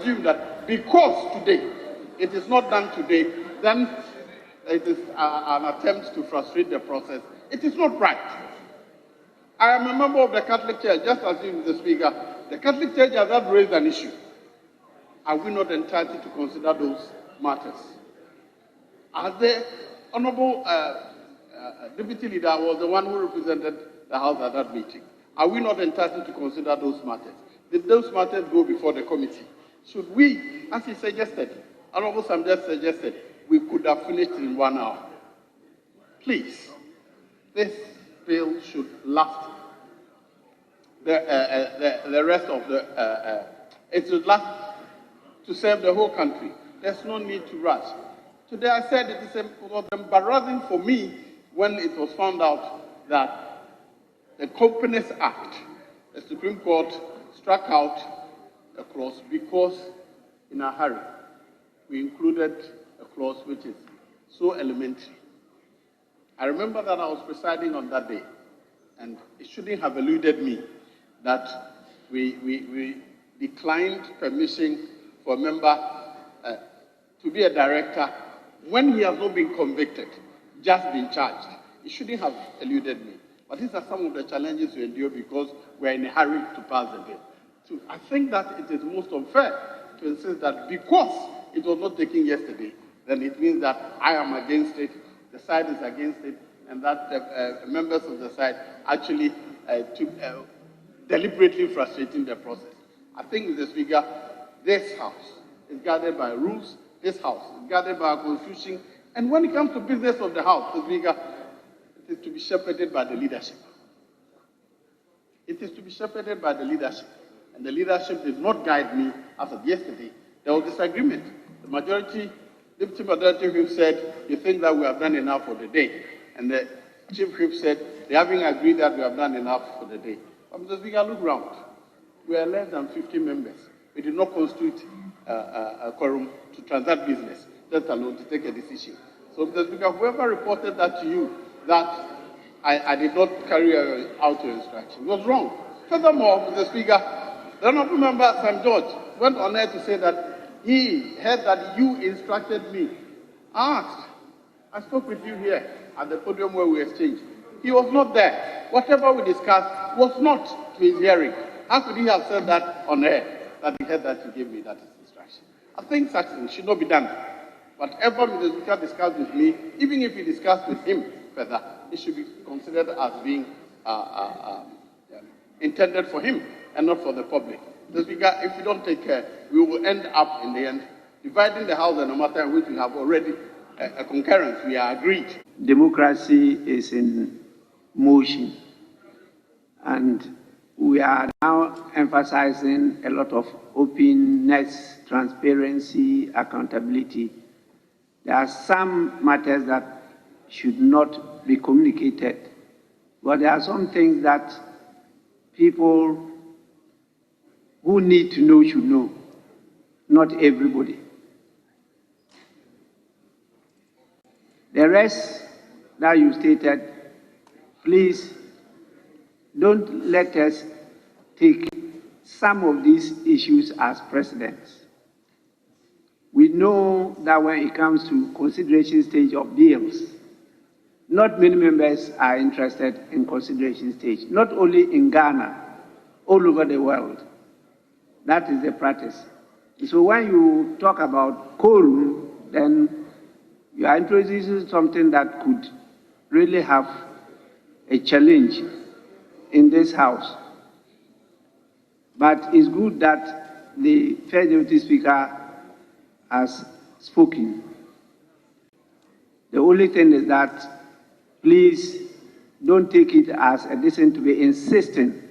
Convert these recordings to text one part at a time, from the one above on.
assume that because today it is not done today, then it is an attempt to frustrate the process. It is not right. I am a member of the Catholic Church, just as you, the Speaker. The Catholic Church has not raised an issue. Are we not entitled to consider those matters? As the Honorable Deputy Leader was the one who represented the House at that meeting, are we not entitled to consider those matters? Did those matters go before the committee? Should we, as he suggested, Honorable Sam just suggested, we could have finished in 1 hour? Please, this bill should last the rest of the, it should last to serve the whole country. There's no need to rush. Today I said it was embarrassing for me when it was found out that the Companies Act, the Supreme Court struck out a clause because in a hurry we included a clause which is so elementary. I remember that I was presiding on that day, and it shouldn't have eluded me that we declined permission for a member to be a director when he has not been convicted, just been charged. It shouldn't have eluded me. But these are some of the challenges we endure because we're in a hurry to pass the bill. So I think that it is most unfair to insist that because it was not taken yesterday, then it means that I am against it, the side is against it, and that the members of the side actually took deliberately frustrating the process. I think, Mr. Speaker, this House is guided by rules, this House is guided by our Constitution, and when it comes to business of the House, Mr. Speaker, it is to be shepherded by the leadership. It is to be shepherded by the leadership, and the leadership did not guide me as of yesterday. There was disagreement. The majority, Deputy Majority Whip said, you think that we have done enough for the day, and the Chief Whip said, they haven't agreed that we have done enough for the day. Mr. Speaker, look round. We are less than 50 members. We did not constitute a quorum to transact business, let alone to take a decision. So, Mr. Speaker, whoever reported that to you, that I did not carry out your instruction, was wrong. Furthermore, Mr. Speaker, the Honourable Member Sam George went on air to say that he heard that you instructed me. I spoke with you here at the podium where we exchanged. He was not there. Whatever we discussed was not to his hearing. How could he have said that on air, that he heard that you gave me that instruction? I think such things should not be done. Whatever Mr. Speaker discussed with me, even if he discussed with him further, it should be considered as being intended for him and not for the public. Mr. Speaker, if we don't take care, we will end up in the end dividing the House in a matter in which we have already a concurrence. We are agreed. Democracy is in motion, and we are now emphasizing a lot of openness, transparency, accountability. There are some matters that should not be communicated, but there are some things that people who need to know should know, not everybody. The rest that you stated, please don't let us take some of these issues as precedents. We know that when it comes to consideration stage of bills, not many members are interested in consideration stage, not only in Ghana, all over the world. That is the practice. So when you talk about quorum, then you are introducing something that could really have a challenge in this House. But it's good that the First Deputy Speaker has spoken. The only thing is that please don't take it as a decision to be insisting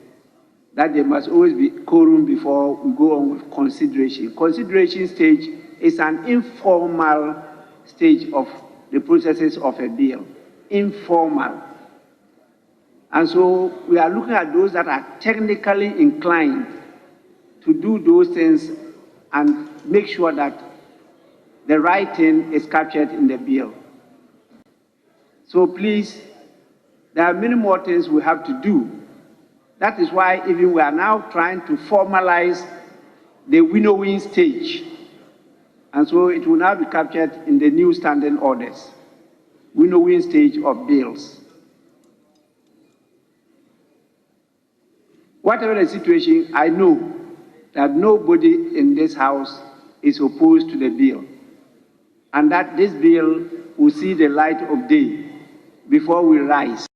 that there must always be quorum before we go on with consideration. Consideration stage is an informal stage of the processes of a bill, informal. And so we are looking at those that are technically inclined to do those things and make sure that the right thing is captured in the bill. So please, there are many more things we have to do. That is why even we are now trying to formalize the winnowing stage. And so it will now be captured in the new standing orders, winnowing stage of bills. Whatever the situation, I know that nobody in this House is opposed to the bill, and that this bill will see the light of day before we rise.